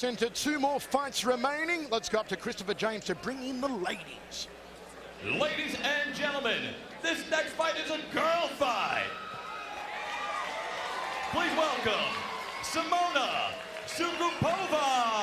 Into two more fights remaining. Let's go up to Christopher James to bring in the ladies. Ladies and gentlemen, this next fight is a girl fight. Please welcome Simona Sukupova.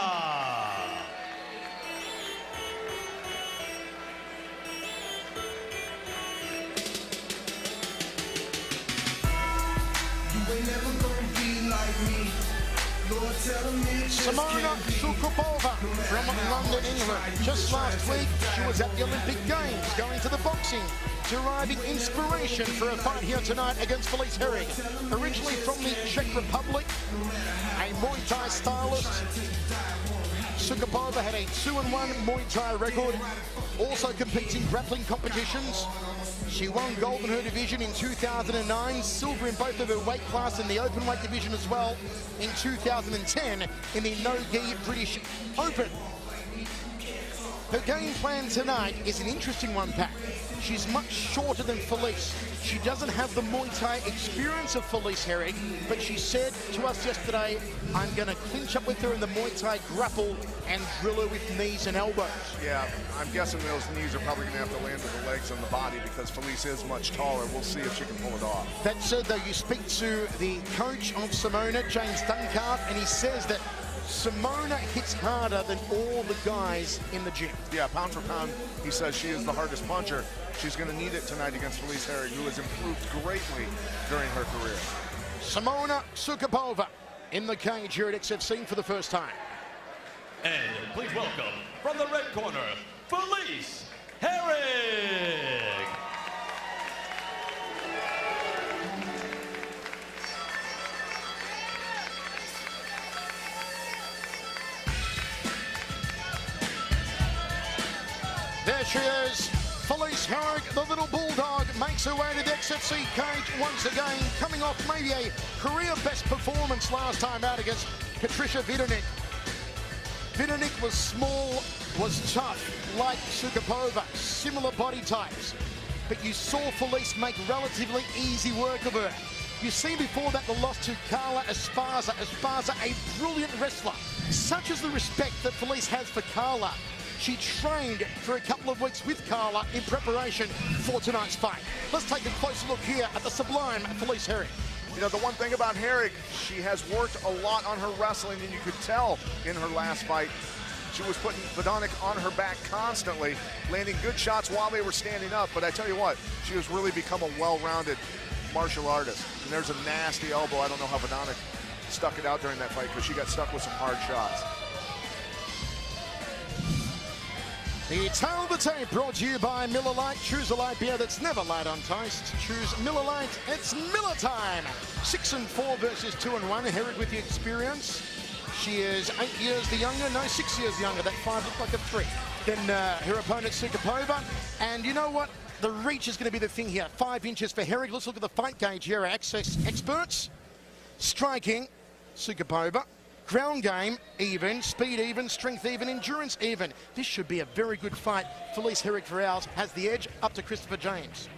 Simona Sukupova from London, England. Just last week, she was at the Olympic Games, going to the boxing, deriving inspiration for a fight here tonight against Felice Herrig. Originally from the Czech Republic, a Muay Thai stylist, Sukupova had a 2-1 Muay Thai record, also competes in grappling competitions. She won gold in her division in 2009, silver in both of her weight class in the open weight division as well in 2010 in the no-gi British Open. Her game plan tonight is an interesting one, Pat. She's much shorter than Felice. She doesn't have the Muay Thai experience of Felice Herrig, but she said to us yesterday, I'm going to clinch up with her in the Muay Thai grapple and drill her with knees and elbows. Yeah, I'm guessing those knees are probably going to have to land with the legs on the body because Felice is much taller. We'll see if she can pull it off. That said, though, you speak to the coach of Simona, James Duncart, and he says that Simona hits harder than all the guys in the gym. Yeah, pound for pound, he says she is the hardest puncher. She's going to need it tonight against Felice Herrig, who has improved greatly during her career. Simona Sukupova in the cage here at XFC for the first time. And please welcome, from the red corner, Felice Herrig. There she is, Felice Herrig, the little bulldog, makes her way to the XFC cage once again, coming off maybe a career best performance last time out against Patricia Vidonic. Vidonic was small, was tough, like Sukupova, similar body types. But you saw Felice make relatively easy work of her. You've seen before that the loss to Carla Esparza. Esparza, a brilliant wrestler. Such is the respect that Felice has for Carla. She trained for a couple of weeks with Carla in preparation for tonight's fight. Let's take a closer look here at the sublime Felice Herrig. You know, the one thing about Herrig, she has worked a lot on her wrestling, and you could tell in her last fight, she was putting Vidonic on her back constantly, landing good shots while they were standing up. But I tell you what, she has really become a well-rounded martial artist. And there's a nasty elbow. I don't know how Vidonic stuck it out during that fight because she got stuck with some hard shots. The tail of the tape brought to you by Miller Lite. Choose a light beer that's never light on toast. Choose Miller Lite. It's Miller time. 6-4 versus 2-1. Herrig with the experience. She is 8 years the younger. No, 6 years younger. That 5 looked like a 3. Then her opponent Sukupova. And you know what? The reach is going to be the thing here. 5 inches for Herrig. Let's look at the fight gauge here. Access experts. Striking, Sukupova. Ground game, even. Speed, even. Strength, even. Endurance, even. This should be a very good fight. Felice Herrig for ours has the edge up to Christopher James.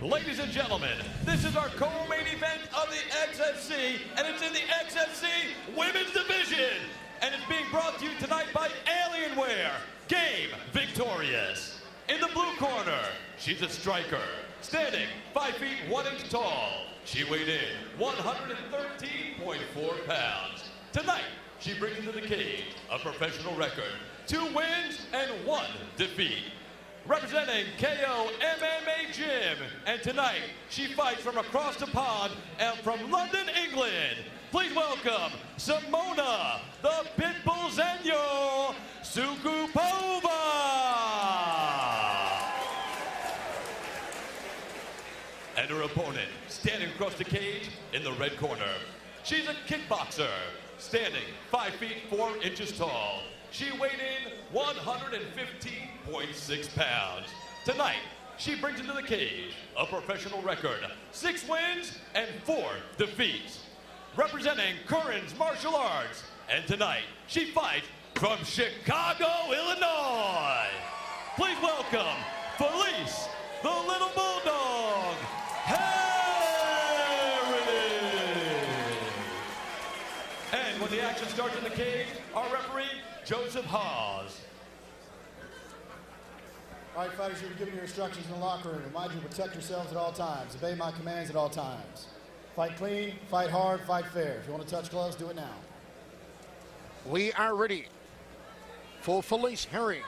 Ladies and gentlemen, this is our co-main event of the XFC, and it's in the XFC Women's Division. And it's being brought to you tonight by Alienware. Game victorious. In the blue corner, she's a striker, standing 5 feet 1 inch tall. She weighed in 113.4 pounds. Tonight, she brings into the cage a professional record, 2 wins and 1 defeat. Representing KO MMA Gym, and tonight she fights from across the pond and from London, England. Please welcome Simona, the Pitbull Zenyo Sukupova. And her opponent, standing across the cage in the red corner. She's a kickboxer, standing 5 feet 4 inches tall. She weighed in 115.6 pounds. Tonight, she brings into the cage a professional record, 6 wins and 4 defeats. Representing Curran's Martial Arts, and tonight, she fights from Chicago, Illinois. Please welcome Felice, the Little Bulldog, Herrig. And when the action starts in the cage, our referee referee, Joseph Hawes. All right, fighters, you're giving your instructions in the locker room. Remind you to protect yourselves at all times. Obey my commands at all times. Fight clean, fight hard, fight fair. If you want to touch gloves, do it now. We are ready for Felice Herrig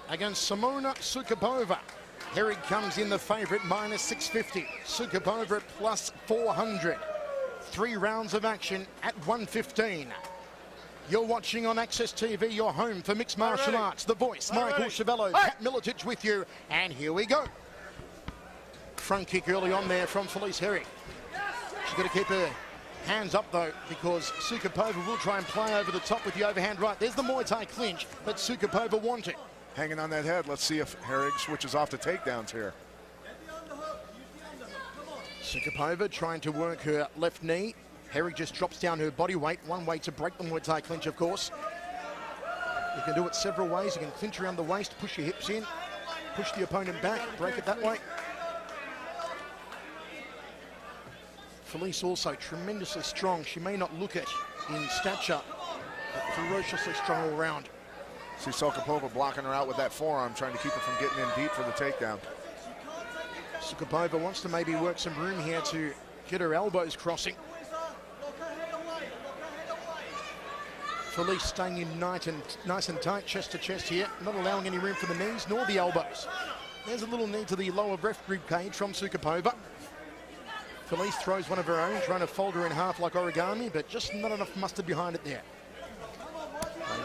against Simona Sukapova. Herrig comes in the favorite, minus 650. Sukapova at plus 400. 3 rounds of action at 115. You're watching on Access TV, your home for mixed martial arts. The Voice, Michael Chiavello, Pat Miletich with you. And here we go. Front kick early on there from Felice Herrig. She's got to keep her hands up though, because Sukapova will try and play over the top with the overhand right. There's the Muay Thai clinch that Sukapova wanted. Hanging on that head. Let's see if Herrig switches off to takedowns here. Sukapova trying to work her left knee. Herrig just drops down her body weight. One way to break the Muay Thai clinch, of course. You can do it several ways. You can clinch around the waist, push your hips in, push the opponent back, break it that way. Felice also tremendously strong. She may not look it in stature, but ferociously strong all round. See Sukapova blocking her out with that forearm, trying to keep her from getting in deep for the takedown. Sukapova wants to maybe work some room here to get her elbows crossing. Felice staying in nice and tight, chest to chest here, not allowing any room for the knees nor the elbows. There's a little knee to the lower left rib cage from Sukapova. Felice throws one of her own, trying to fold her in half like origami, but just not enough mustard behind it there.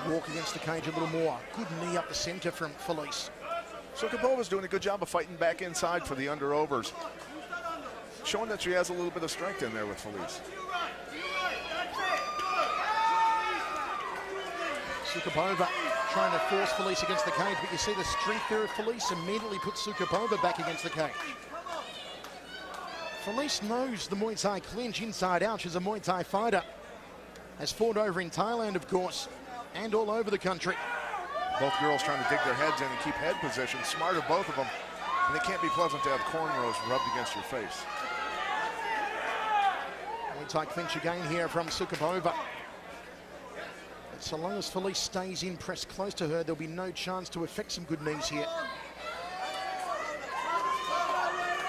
They walk against the cage a little more. Good knee up the center from Felice. Sukapova's doing a good job of fighting back inside for the under-overs. Showing that she has a little bit of strength in there with Felice. Sukapova trying to force Felice against the cage, but you see the strength there of Felice immediately puts Sukapova back against the cage. Felice knows the Muay Thai clinch inside out. She's a Muay Thai fighter. Has fought over in Thailand, of course, and all over the country. Both girls trying to dig their heads in and keep head position. Smart of both of them. And it can't be pleasant to have cornrows rubbed against your face. Muay Thai clinch again here from Sukapova. But so long as Felice stays in, pressed close to her, there'll be no chance to affect some good knees here.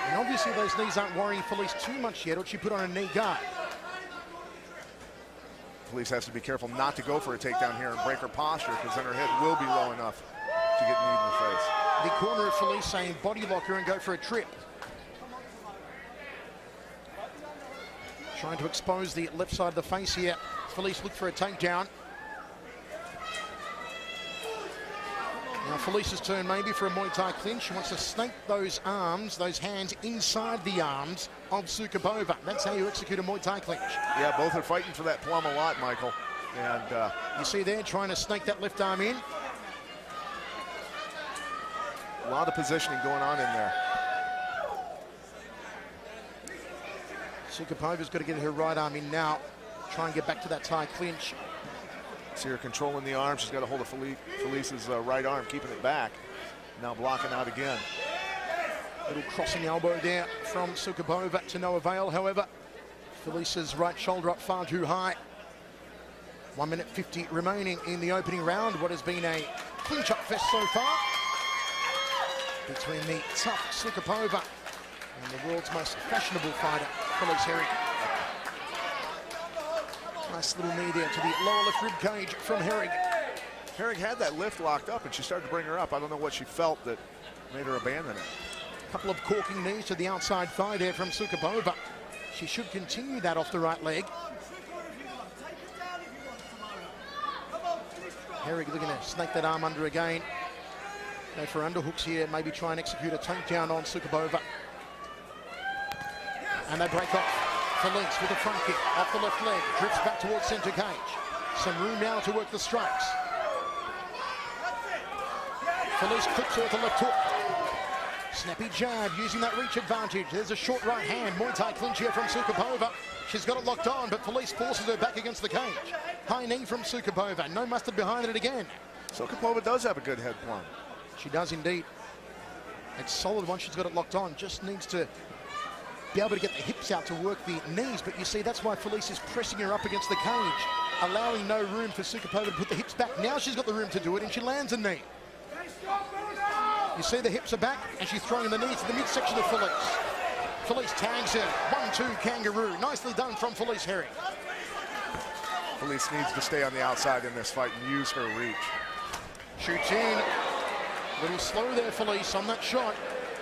And obviously those knees aren't worrying Felice too much yet, or she put on a knee guard. Felice has to be careful not to go for a takedown here and break her posture, because then her head will be low enough to get kneed in the face. The corner of Felice saying body lock her and go for a trip. Trying to expose the left side of the face here. Felice look for a takedown. Now Felice's turn maybe for a Muay Thai clinch. She wants to snake those arms, those hands inside the arms of Sukapova. That's how you execute a Muay Thai clinch. Yeah, both are fighting for that plum a lot, Michael. And you see there, trying to snake that left arm in. A lot of positioning going on in there. Sukapova's got to get her right arm in now. Try and get back to that Thai clinch. See her controlling the arm. She's got a hold of Felice's right arm, keeping it back. Now blocking out again. Little crossing elbow there from Sukapova to no avail, however. Felice's right shoulder up far too high. 1 minute 50 remaining in the opening round. What has been a clinch-up fest so far between the tough Sukapova and the world's most fashionable fighter, Felice Herrig. Nice little knee there to the lower left rib cage from Herrig. Herrig had that lift locked up, and she started to bring her up. I don't know what she felt that made her abandon it. A couple of corking knees to the outside thigh there from Sukapova. She should continue that off the right leg. Herrig looking to snake that arm under again. Go for underhooks here, maybe try and execute a takedown on Sukapova. And they break off. Felice with a front kick off the left leg, drifts back towards center cage. Some room now to work the strikes. Felice clips her with the left hook. Snappy jab, using that reach advantage. There's a short right hand, Muay Thai clinch here from Sukapova. She's got it locked on, but Felice forces her back against the cage. High knee from Sukapova, no mustard behind it again. Sukapova does have a good head plumb. She does indeed. It's solid once she's got it locked on, just needs to be able to get the hips out to work the knees, but you see that's why Felice is pressing her up against the cage, allowing no room for Sukapova to put the hips back. Now she's got the room to do it, and she lands a knee. You see the hips are back, and she's throwing the knee to the midsection of Felice. Felice tags her, 1-2 kangaroo. Nicely done from Felice Herrig. Felice needs to stay on the outside in this fight and use her reach. Shoots in. A little slow there, Felice, on that shot.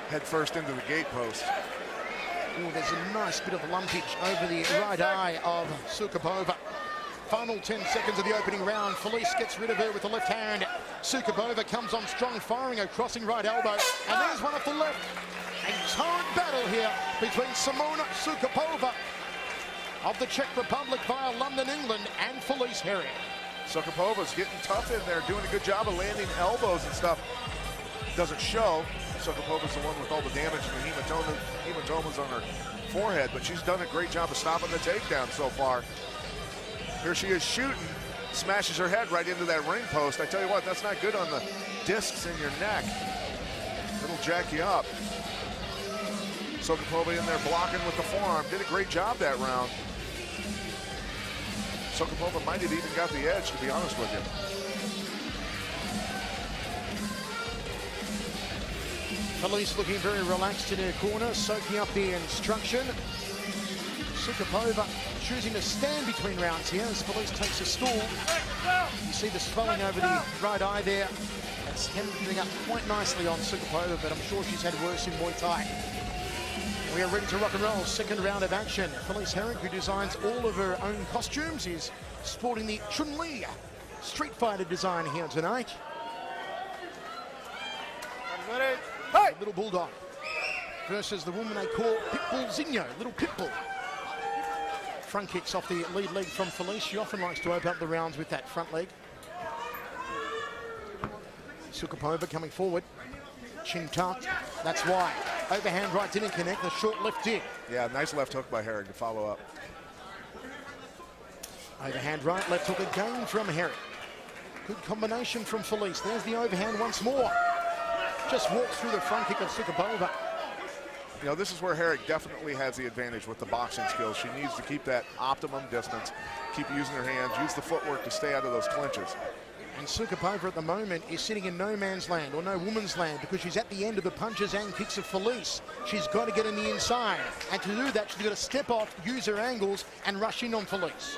Head first into the gate post. Oh, there's a nice bit of lumpage over the right eye of Sukapova. Final 10 seconds of the opening round. Felice gets rid of her with the left hand. Sukapova comes on strong, firing a crossing right elbow. And there's one off the left. A torrent battle here between Simona Sukapova of the Czech Republic via London, England, and Felice Herrig. Sukapova's getting tough in there, doing a good job of landing elbows and stuff. Doesn't show. Sukapova's the one with all the damage and the hematomas on her forehead, but she's done a great job of stopping the takedown so far. Here she is shooting, smashes her head right into that ring post. I tell you what, that's not good on the discs in your neck. It'll jack you up. Sukapova in there blocking with the forearm. Did a great job that round. Sukapova might have even got the edge, to be honest with you. Felice looking very relaxed in her corner, soaking up the instruction. Sukapova choosing to stand between rounds here as Felice takes a stool. You see the swelling over the right eye there. That's hemorrhaging up quite nicely on Sukapova, but I'm sure she's had worse in Muay Thai. We are ready to rock and roll. Second round of action. Felice Herrig, who designs all of her own costumes, is sporting the Chun-Li Street Fighter design here tonight. Hey! Little Bulldog versus the woman they call Pitbull Zinho, Little Pitbull. Front kicks off the lead leg from Felice. She often likes to open up the rounds with that front leg. Sukapova coming forward. Chin tucked. That's why. Overhand right didn't connect. The short left did. Yeah, nice left hook by Herrig to follow up. Overhand right, left hook again from Herrig. Good combination from Felice. There's the overhand once more. Just walks through the front kick of Sukapova. You know, this is where Herrig definitely has the advantage with the boxing skills. She needs to keep that optimum distance, keep using her hands, use the footwork to stay out of those clinches. And Sukapova at the moment is sitting in no man's land or no woman's land because she's at the end of the punches and kicks of Felice. She's got to get in the inside. And to do that, she's got to step off, use her angles, and rush in on Felice.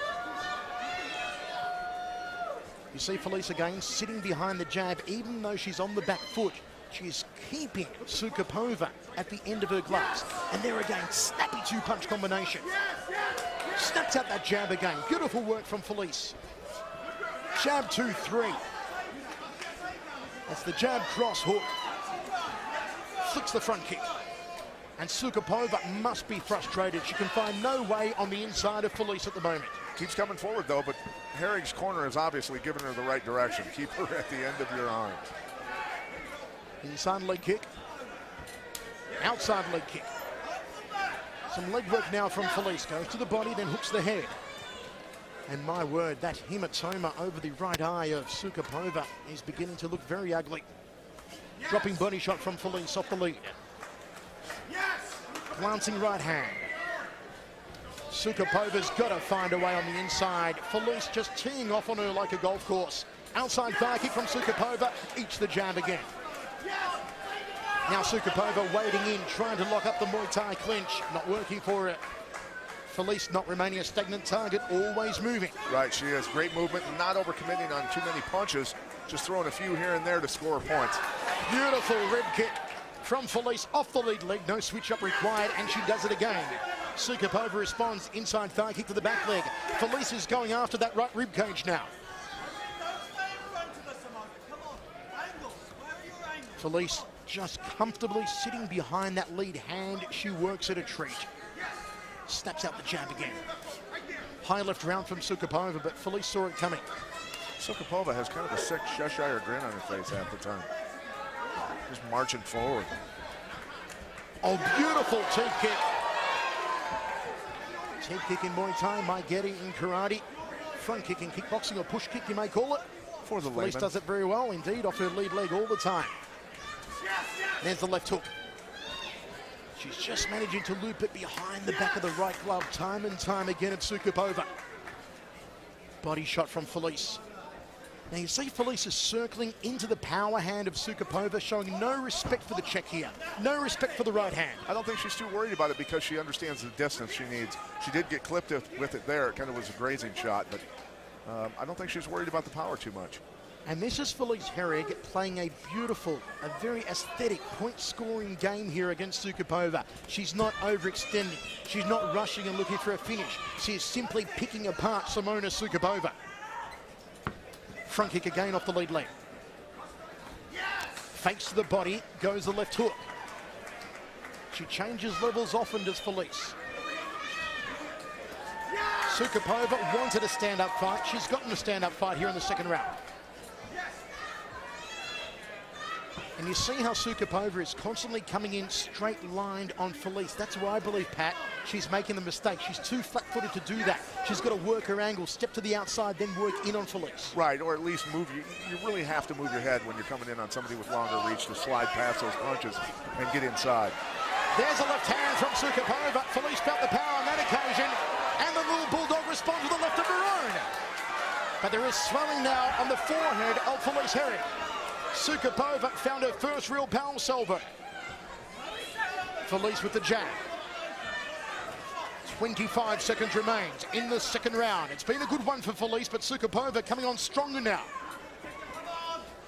You see Felice again sitting behind the jab, even though she's on the back foot. She's keeping Sukapova at the end of her gloves. And there again, snappy two-punch combination. Snaps out that jab again. Beautiful work from Felice. Jab 2-3. That's the jab cross hook. Flicks the front kick. And Sukapova must be frustrated. She can find no way on the inside of Felice at the moment. Keeps coming forward though, but Herrig's corner has obviously given her the right direction. Keep her at the end of your arms. Inside leg kick. Outside leg kick. Some leg work now from Felice. Goes to the body, then hooks the head. And my word, that hematoma over the right eye of Sukapova is beginning to look very ugly. Dropping body shot from Felice off the lead. Glancing right hand. Sukapova's got to find a way on the inside. Felice just teeing off on her like a golf course. Outside thigh kick from Sukapova. Eats the jab again. Now Sukapova wading in, trying to lock up the Muay Thai clinch. Not working for her. Felice not remaining a stagnant target, always moving. Right, she has great movement, not overcommitting on too many punches, just throwing a few here and there to score points. Beautiful rib kick from Felice off the lead leg, no switch up required, and she does it again. Sukapova responds, inside thigh kick to the back leg. Felice is going after that right rib cage now. Felice just comfortably sitting behind that lead hand. She works at a treat. Snaps out the jab again. High left round from Sukapova, but Felice saw it coming. Sukapova has kind of a sick Cheshire grin on her face half the time. Just marching forward. Oh, beautiful teep kick. Teep kick in Muay Thai, Maigeri in karate. Front kick in kickboxing, or push kick you may call it. For the Felice layman. does it very well indeed, off her lead leg all the time. There's the left hook. She's just managing to loop it behind the back of the right glove time and time again at Sukapova. Body shot from Felice. Now you see Felice is circling into the power hand of Sukapova, showing no respect for the check here. No respect for the right hand. I don't think she's too worried about it because she understands the distance she needs. She did get clipped with it there. It kind of was a grazing shot, but I don't think she's worried about the power too much. And this is Felice Herrig playing a beautiful, a very aesthetic point-scoring game here against Sukapova. She's not overextending. She's not rushing and looking for a finish. She is simply picking apart Simona Sukapova. Front kick again off the lead leg. Fakes to the body, goes the left hook. She changes levels often, does Felice. Sukapova wanted a stand-up fight. She's gotten a stand-up fight here in the second round. And you see how Sukapova is constantly coming in straight-lined on Felice. That's why I believe, Pat, she's making the mistake. She's too flat-footed to do that. She's got to work her angle, step to the outside, then work in on Felice. Right, or at least move. You really have to move your head when you're coming in on somebody with longer reach to slide past those punches and get inside. There's a left hand from Sukapova. Felice felt the power on that occasion, and the little bulldog responds with a left of her own. But there is swelling now on the forehead of Felice Herrig. Sukapova found her first real power salvo. Felice with the jab. 25 seconds remains in the second round. It's been a good one for Felice, but Sukapova coming on stronger now.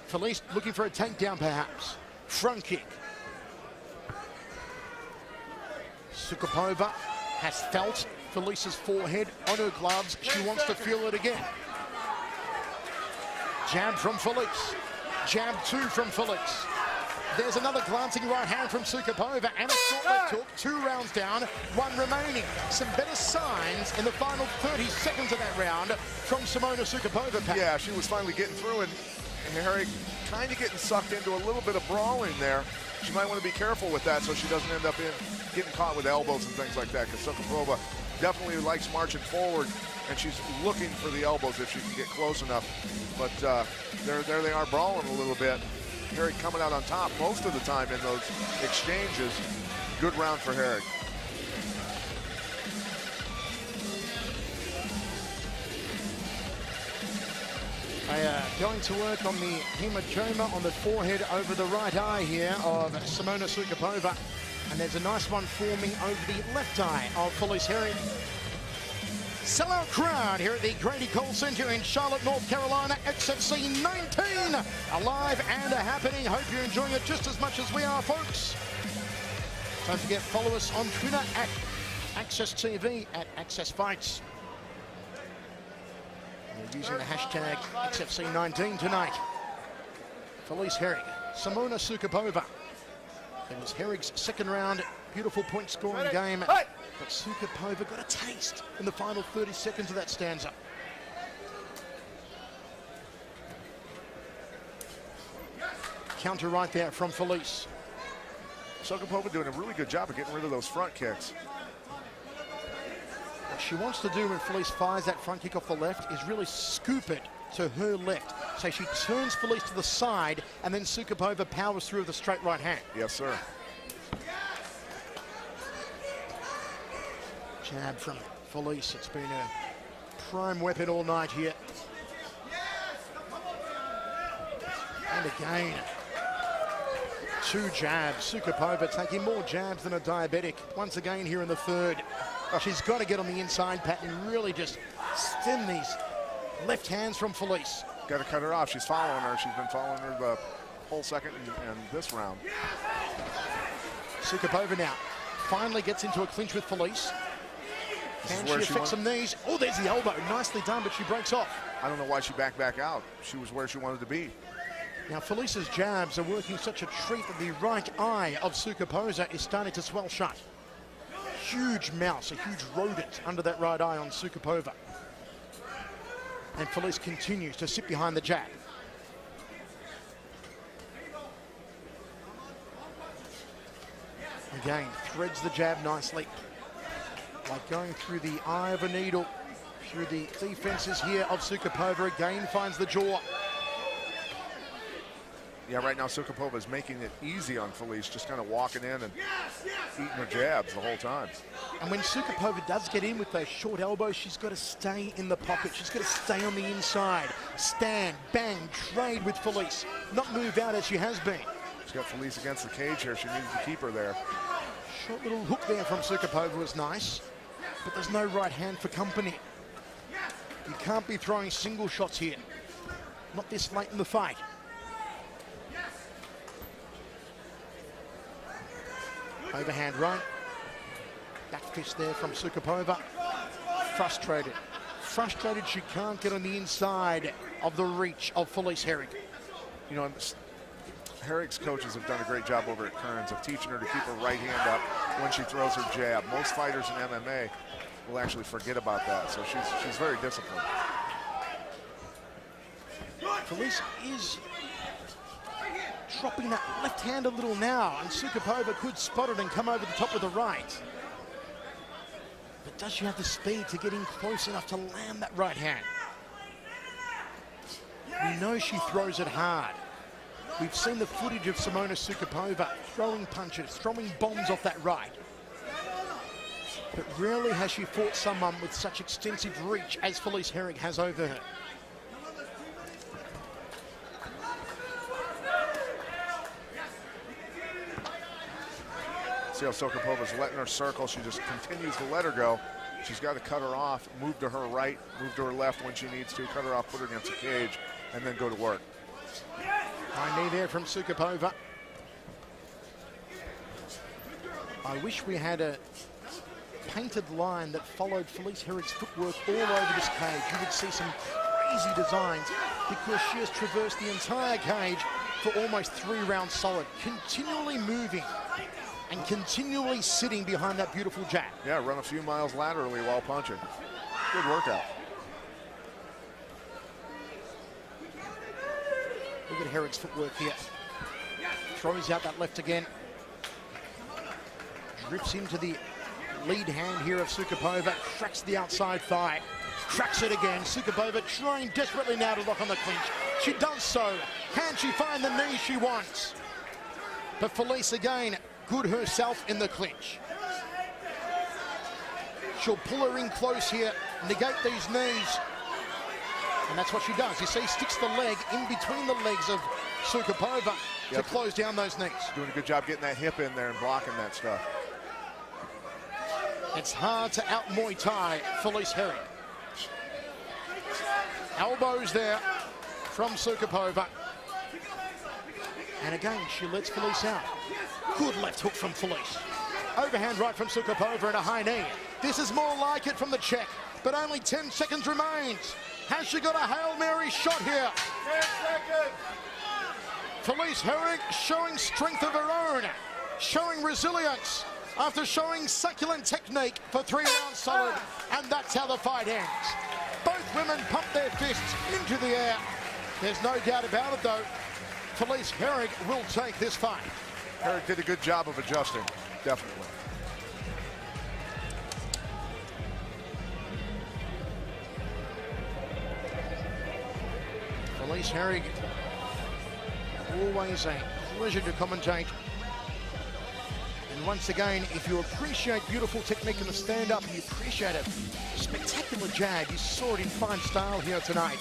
Felice looking for a takedown perhaps. Front kick. Sukapova has felt Felice's forehead on her gloves. She wants to feel it again. Jab from Felice. Jab two from Felice. There's another glancing right hand from Sukapova, and a short left hook, 2 rounds down, 1 remaining. Some better signs in the final 30 seconds of that round from Simona Sukapova. Pat. Yeah, she was finally getting through, and Herrig kind of getting sucked into a little bit of brawling there. She might want to be careful with that so she doesn't end up getting caught with elbows and things like that, because Sukapova definitely likes marching forward, and she's looking for the elbows if she can get close enough. But there they are brawling a little bit. Herrig coming out on top most of the time in those exchanges. Good round for Herrig. Going to work on the hematoma on the forehead over the right eye here of Simona Sukapova. And there's a nice one forming over the left eye of Felice Herrig. Sellout crowd here at the Grady Cole Center in Charlotte, North Carolina. XFC 19, alive and happening. Hope you're enjoying it just as much as we are, folks. Don't forget, follow us on Twitter at Access TV, at Access Fights. We're using the hashtag XFC 19 tonight. Felice Herrig, Simona Sukapova. It was Herrig's second round. Beautiful point scoring game. But Sukapova got a taste in the final 30 seconds of that stanza. Counter right there from Felice. Sukapova doing a really good job of getting rid of those front kicks. What she wants to do when Felice fires that front kick off the left is really scoop it to her left. So she turns Felice to the side, and then Sukapova powers through with a straight right hand. Yes, sir. Jab from Felice. It's been a prime weapon all night here. And again, 2 jabs. Sukapova taking more jabs than a diabetic. Once again here in the third. She's got to get on the inside, Pat, and really just stem these left hands from Felice. Got to cut her off. She's following her. She's been following her the whole second and this round. Sukapova now finally gets into a clinch with Felice. Can she affect some knees? Oh, there's the elbow. Nicely done, but she breaks off. I don't know why she backed back out. She was where she wanted to be. Now, Felice's jabs are working such a treat that the right eye of Sukapova is starting to swell shut. Huge mouse, a huge rodent under that right eye on Sukapova. And Felice continues to sit behind the jab. Again, threads the jab nicely. Like going through the eye of a needle, through the defenses here of Sukapova. Again finds the jaw. Yeah, right now Sukapova is making it easy on Felice, just kind of walking in and eating her jabs the whole time. And when Sukapova does get in with those short elbows, she's got to stay in the pocket. She's got to stay on the inside. Stand, bang, trade with Felice. Not move out as she has been. She's got Felice against the cage here. She needs to keep her there. Short little hook there from Sukapova was nice, but there's no right hand for company. You can't be throwing single shots here. Not this late in the fight. Overhand right. Back fist there from Sukapova. Frustrated. Frustrated she can't get on the inside of the reach of Felice Herrig. You know, Herrig's coaches have done a great job over at Kearns of teaching her to keep her right hand up when she throws her jab. Most fighters in MMA will actually forget about that, so she's very disciplined. Felice is dropping that left hand a little now, and Sukapova could spot it and come over the top with the right. But does she have the speed to get in close enough to land that right hand? We know she throws it hard. We've seen the footage of Simona Sukapova throwing punches, throwing bombs off that right. But rarely has she fought someone with such extensive reach as Felice Herrig has over her. See how Sukapova's letting her circle. She just continues to let her go. She's got to cut her off, move to her right, move to her left when she needs to, cut her off, put her against the cage, and then go to work. High knee there from Sukapova. I wish we had a painted line that followed Felice Herrig's footwork all over this cage. You would see some crazy designs because she has traversed the entire cage for almost 3 rounds solid, continually moving and continually sitting behind that beautiful jab. Yeah, run a few miles laterally while punching. Good workout. Look at Herrig's footwork here. Throws out that left again. Drifts into the lead hand here of Sukapova. Cracks the outside thigh. Cracks it again. Sukapova trying desperately now to lock on the clinch. She does so. Can she find the knee she wants? But Felice again, good herself in the clinch. She'll pull her in close here, negate these knees. And that's what she does. You see, sticks the leg in between the legs of Sukapova to close down those knees. Doing a good job getting that hip in there and blocking that stuff. It's hard to out Muay Thai Felice Herrig. Elbows there from Sukapova. And again, she lets Felice out. Good left hook from Felice. Overhand right from Sukapova and a high knee. This is more like it from the Czech, but only 10 seconds remains. Has she got a Hail Mary shot here? 10 seconds. Felice Herrig showing strength of her own, showing resilience after showing succulent technique for 3 rounds solid, and that's how the fight ends. Both women pump their fists into the air. There's no doubt about it though, Felice Herrig will take this fight. Herrig did a good job of adjusting, definitely. Felice Herrig, always a pleasure to commentate. And once again, if you appreciate beautiful technique in the stand-up, and you appreciate a spectacular jab, you saw it in fine style here tonight.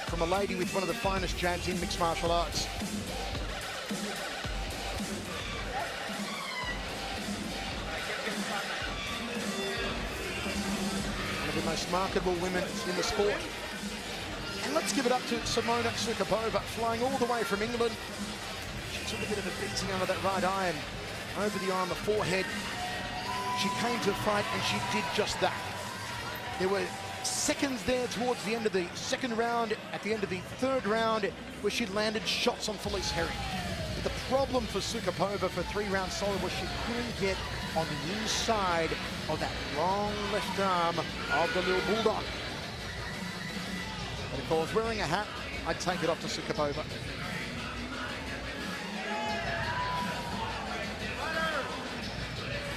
From a lady with one of the finest jabs in mixed martial arts. One of the most marketable women in the sport. And let's give it up to Simona Sukapova, flying all the way from England. She took a bit of a beating under that right eye and over the eye on the forehead. She came to fight and she did just that. There were seconds there towards the end of the second round, at the end of the third round, where she landed shots on Felice Herrig. But the problem for Sukapova for 3 rounds solid was she couldn't get on the inside of that long left arm of the little bulldog. But if I was wearing a hat, I'd take it off to Sukapova.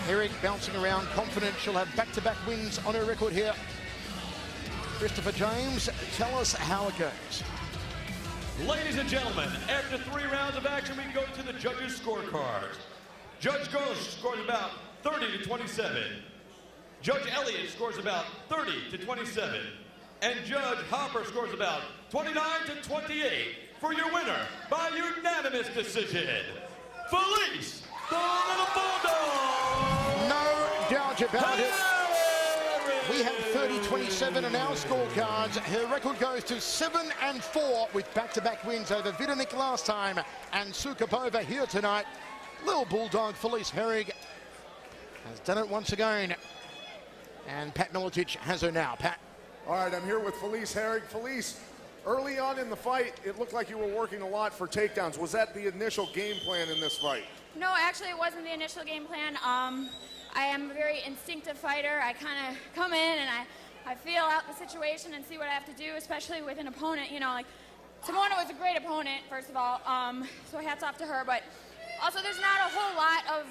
Herrig bouncing around, confident she'll have back-to-back wins on her record here. Christopher James, tell us how it goes. Ladies and gentlemen, after 3 rounds of action, we go to the judges' scorecards. Judge Ghost scores about 30 to 27. Judge Elliott scores about 30 to 27. And Judge Hopper scores about 29 to 28 for your winner by unanimous decision, Felice the Little Bulldog! No doubt about it. We have 30-27 in our scorecards. Her record goes to 7-4 with back-to-back wins over Vidanik last time and Sukapova here tonight. Little Bulldog Felice Herrig has done it once again. And Pat Miletich has her now. Pat. All right, I'm here with Felice Herrig. Felice, early on in the fight, it looked like you were working a lot for takedowns. Was that the initial game plan in this fight? No, actually it wasn't the initial game plan. I am a very instinctive fighter. I kind of come in and I feel out the situation and see what I have to do, especially with an opponent. You know, like Simona was a great opponent, first of all, so hats off to her. But also there's not a whole lot of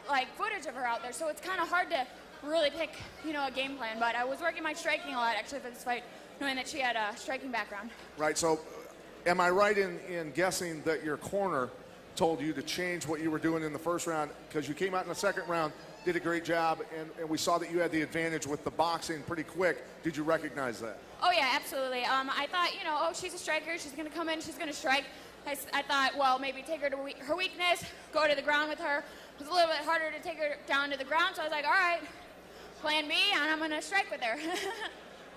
like footage of her out there, so it's kind of hard to really pick, you know, a game plan. But I was working my striking a lot actually for this fight, knowing that she had a striking background. Right, so am I right in guessing that your corner told you to change what you were doing in the first round, because you came out in the second round, did a great job, and we saw that you had the advantage with the boxing pretty quick. Did you recognize that? Oh yeah, absolutely. I thought, you know, oh, she's a striker, she's going to come in, she's going to strike. I thought, well, maybe take her to her weakness, go to the ground with her. It was a little bit harder to take her down to the ground, so I was like, all right, plan B, and I'm going to strike with her.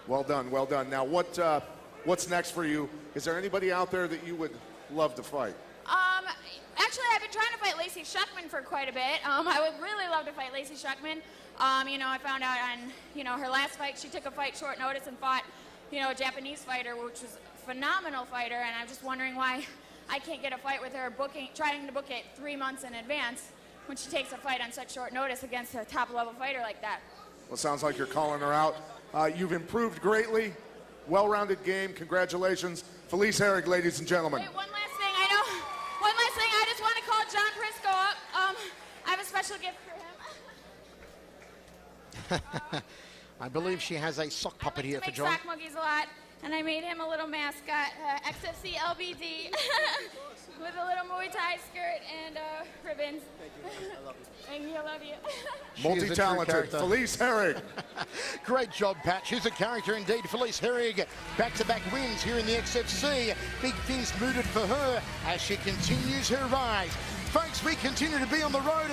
Well done, well done. Now, what's next for you? Is there anybody out there that you would love to fight? Actually, I've been trying to fight Lacey Shuckman for quite a bit. I would really love to fight Lacey Shuckman. You know, I found out on, you know, her last fight, she took a fight short notice and fought, you know, a Japanese fighter, which was a phenomenal fighter, and I'm just wondering why I can't get a fight with her, trying to book it 3 months in advance when she takes a fight on such short notice against a top-level fighter like that. Well, it sounds like you're calling her out. You've improved greatly. Well-rounded game. Congratulations. Felice Herrig, ladies and gentlemen. Wait, one last thing. I know. One last thing. I just want to call John Prisco up. I have a special gift for him. I believe she has a sock puppet here for John. I like to make sock muggies a lot, and I made him a little mascot, XFC LBD, with a little Muay Thai skirt and ribbons. Thank you. I love you. Thank you. I love you. Multi-talented Felice Herrig. Great job, Pat. She's a character indeed. Felice Herrig, back-to-back wins here in the XFC. Big things mooted for her as she continues her rise. Folks, we continue to be on the road.